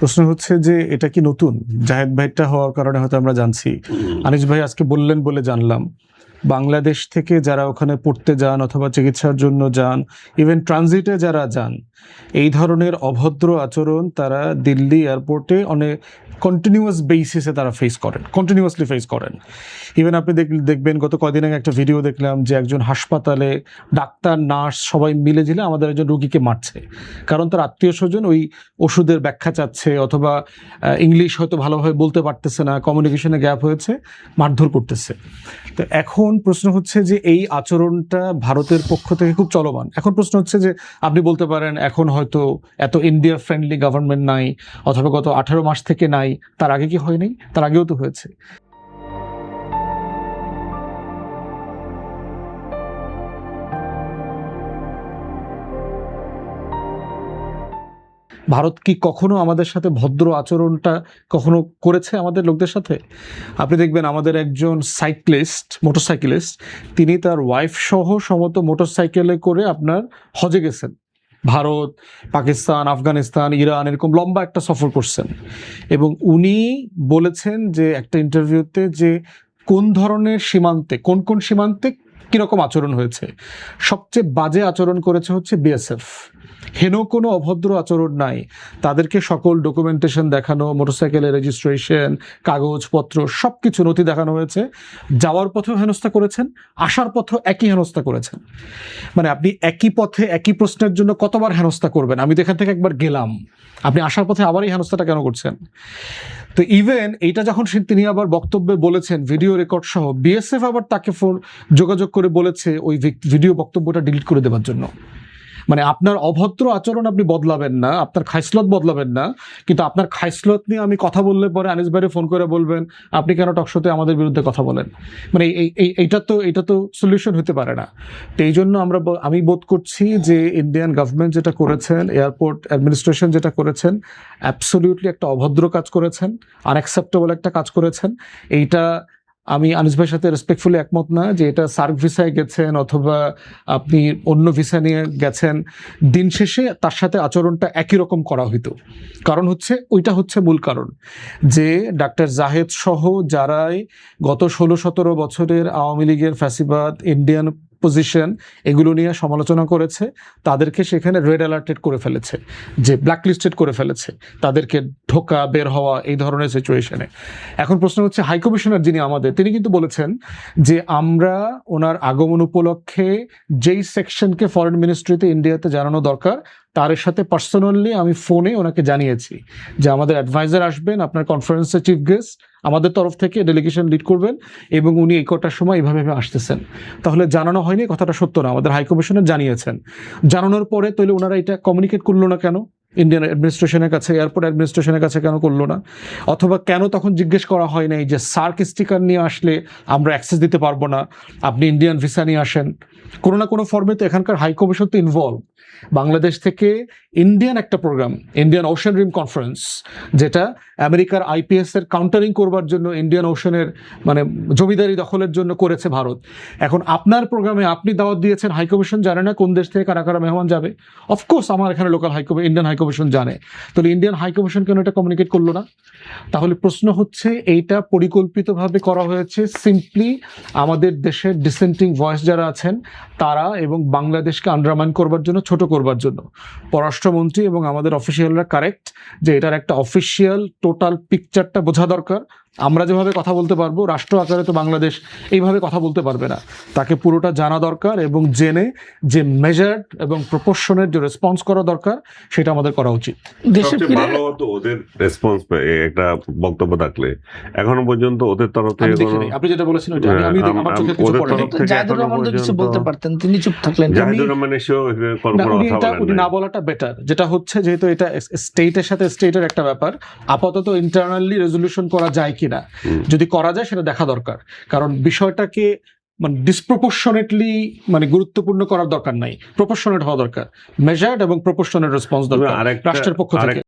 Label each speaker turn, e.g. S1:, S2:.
S1: প্রশ্ন হচ্ছে যে এটা কি নতুন? জাহেদ ভাইটা হওয়ার কারণে হয়তো আমরা জানছি। আনিস ভাই আজকে বললেন বলে জানলাম। বাংলাদেশ থেকে যারা ওখানে পড়তে যান অথবা চিকিৎসার জন্য যান, ইভেন ট্রানজিটে যারা যান, এই ধরনের অভদ্র আচরণ তারা দিল্লি এয়ারপোর্টে অনেক কন্টিনিউয়াস বেসিসে তারা কন্টিনিউয়াসলি ফেস করেন। ইভেন আপনি দেখবেন গত কয়দিন আগে একটা ভিডিও দেখলাম যে একজন হাসপাতালে ডাক্তার, নার্স সবাই মিলে ঝিলে আমাদের একজন রোগীকে মারছে, কারণ তার আত্মীয় স্বজন ওই ওষুধের ব্যাখ্যা চাচ্ছে অথবা ইংলিশ হয়তো ভালোভাবে বলতে পারতেছে না, কমিউনিকেশনে গ্যাপ হয়েছে, মারধর করতেছে। তো এখন প্রশ্ন হচ্ছে যে এই আচরণটা ভারতের পক্ষ থেকে খুব চলমান। এখন প্রশ্ন হচ্ছে যে আপনি বলতে পারেন এখন হয়তো এত ইন্ডিয়া ফ্রেন্ডলি গভর্নমেন্ট নাই, অথবা গত 18 মাস থেকে নাই, তার আগে কি হয়নি? তার আগেও তো হয়েছে। ভারত কি কখনো আমাদের সাথে ভদ্র আচরণটা কখনো করেছে আমাদের লোকদের সাথে? আপনি দেখবেন আমাদের একজন মোটরসাইকেলিস্ট, তিনি তার ওয়াইফ সহ সমস্ত মোটরসাইকেলে করে আপনার হজে গেছেন। ভারত, পাকিস্তান, আফগানিস্তান, ইরান, এরকম লম্বা একটা সফর করছেন। এবং উনি বলেছেন যে একটা ইন্টারভিউতে যে কোন ধরনের সীমান্তে, কোন সীমান্তে কীরকম আচরণ হয়েছে। সবচেয়ে বাজে আচরণ করেছে হচ্ছে বিএসএফ। হেন কোনো অভদ্র আচরণ নাই। তাদেরকে সকল ডকুমেন্টেশন দেখানো, মোটরসাইকেলের রেজিস্ট্রেশন, কাগজপত্র সব কিছু নথি দেখানো হয়েছে। যাওয়ার পথেও হেনস্থা করেছেন, আসার পথেও একই হেনস্থা করেছেন। মানে আপনি একই পথে একই প্রশ্নের জন্য কতবার হেনস্থা করবেন? আমি তো এখান থেকে একবার গেলাম, আপনি আসার পথে আবার এই হেনস্থাটা কেন করছেন? তো ইভেন এইটা যখন তিনি আবার বক্তব্যে বলেছেন, ভিডিও রেকর্ড সহ, বিএসএফ আবার তাকে যোগাযোগ করে বলেছে ওই ভিডিও বক্তব্যটা ডিলিট করে দেওয়ার জন্য। মানে আপনার অভদ্র আচরণ আপনি বদলাবেন না, আপনার খাইসলত বদলাবেন না, কিন্তু আপনার খাইসলত নিয়ে আমি কথা বললে পরে আনিস ভাইরে ফোন করে বলবেন আপনি কেন টকশোতে আমাদের বিরুদ্ধে কথা বলেন। মানে এইটা তো সলিউশন হতে পারে না। তো এই জন্য আমি বোধ করছি যে ইন্ডিয়ান গভর্নমেন্ট যেটা করেছেন, এয়ারপোর্ট অ্যাডমিনিস্ট্রেশন যেটা করেছেন, অ্যাবসলিউটলি একটা অভদ্র কাজ করেছেন, আনঅ্যাকসেপ্টেবল একটা কাজ করেছেন। এইটা আমি আনিস ভাইয়ের সাথে রেসপেক্টফুলি একমত না যে এটা সার্ক ভিসায় গেছেন অথবা আপনি অন্য ভিসা নিয়ে গেছেন, দিন শেষে তার সাথে আচরণটা একই রকম করা হইতো। কারণ হচ্ছে ওইটা হচ্ছে মূল কারণ যে ডাক্তার জাহেদ সহ যারাই গত 16-17 বছরের আওয়ামী লীগের ফ্যাসিবাদ, ইন্ডিয়ান পজিশন এগুলো নিয়ে সমালোচনা করেছে, তাদেরকে সেখানে রেড অ্যালার্টেড করে ফেলেছে, যে ব্ল্যাকলিস্টেড করে ফেলেছে, তাদেরকে ঢোকা বের হওয়া এই ধরনের সিচুয়েশনে। এখন প্রশ্ন হচ্ছে হাইকমিশনার যিনি আমাদের, তিনি কিন্তু বলেছেন যে আমরা ওনার আগমন উপলক্ষে যেই সেকশনকে ফরেন মিনিস্ট্রিতে ইন্ডিয়াতে জানানো দরকার তার সাথে পার্সোনালি আমি ফোনে ওনাকে জানিয়েছি যে আমাদের অ্যাডভাইজার আসবেন আপনার কনফারেন্সে, চিফ গেস্ট আমাদের তরফ থেকে ডেলিগেশন লিড করবেন, এবং উনি এই কটার সময় এইভাবে আসতেছেন। তাহলে জানানো হয়নি, কথাটা সত্য না, আমাদের হাইকমিশনার জানিয়েছেন। জানানোর পরে তাহলে ওনারা এটা কমিউনিকেট করলো না কেন ইন্ডিয়ান অ্যাডমিনিস্ট্রেশনের কাছে, এয়ারপোর্ট অ্যাডমিনিস্ট্রেশনের কাছে কেন করলো না? অথবা কেন তখন জিজ্ঞেস করা হয় নাই যে সার্ক স্টিকার নিয়ে আসলে আমরা অ্যাক্সেস দিতে পারবো না, আপনি ইন্ডিয়ান ভিসা নিয়ে আসেন? কোনো না কোনো ফর্মে তো এখানকার হাইকমিশন তো ইনভলভ। বাংলাদেশ থেকে ইন্ডিয়ান একটা প্রোগ্রাম, ইন্ডিয়ান ওশান রিম কনফারেন্স, যেটা আমেরিকার আইপিএস এর কাউন্টারিং করবার জন্য ইন্ডিয়ান ওশানের মানে জমিদারি দখলের জন্য করেছে ভারত। এখন আপনার প্রোগ্রামে আপনি দাওয়াত দিয়েছেন, হাইকমিশন জানে না কোন দেশ থেকে কারা কারা মেহমান যাবে? অফকোর্স আমার এখানে লোকাল ইন্ডিয়ান হাইকমিশন জানে, তাহলে ইন্ডিয়ান হাইকমিশন কেন এটা কমিউনিকেট করলো না? তাহলে প্রশ্ন হচ্ছে এইটা পরিকল্পিতভাবে করা হয়েছে সিম্পলি আমাদের দেশের ডিসেন্টিং ভয়েস যারা আছেন তারা এবং বাংলাদেশকে আন্ডারমাইন করবার জন্য, ছোট করবার জন্য। পররাষ্ট্রমন্ত্রী এবং আমাদের অফিসিয়ালরা কারেক্ট যে এটার একটা অফিসিয়াল টোটাল পিকচারটা বোঝা দরকার। আমরা যেভাবে কথা বলতে পারবো, রাষ্ট্র আকারে তো বাংলাদেশ এইভাবে কথা বলতে পারবে না, তাকে পুরোটা জানা দরকার এবং জেনে যে মেজার্ড এবং প্রপোর্শনের যে রেসপন্স করা দরকার সেটা আমাদের করা উচিত।
S2: ভালো হতো ওদের রেসপন্স একটা বক্তব্য থাকলে। এখনো পর্যন্ত ওদের তরফ থেকে
S1: আপনি যেটা বলেছেন ওইটা আমি আমার চোখে কিছু পড়ে নাই।
S3: জাহিদুর রহমান তো কিছু বলতে পারতেন, তিনি চুপ থাকলেন।
S2: জাহিদুর রহমান এসেও
S1: উনি না বলাটা বেটার, যেটা হচ্ছে যেহেতু এটা স্টেটের সাথে স্টেটের একটা ব্যাপার, আপাতত ইন্টারনালি রেজলিউশন করা যায় কিনা, যদি করা যায় সেটা দেখা দরকার। কারণ বিষয়টাকে মানে ডিসপ্রপোর্শনেটলি মানে গুরুত্বপূর্ণ করার দরকার নাই, প্রপোর্শনেট হওয়া দরকার, মেজার্ড এবং প্রপোর্শনেট রেসপন্স দরকার রাষ্ট্রের পক্ষ থেকে।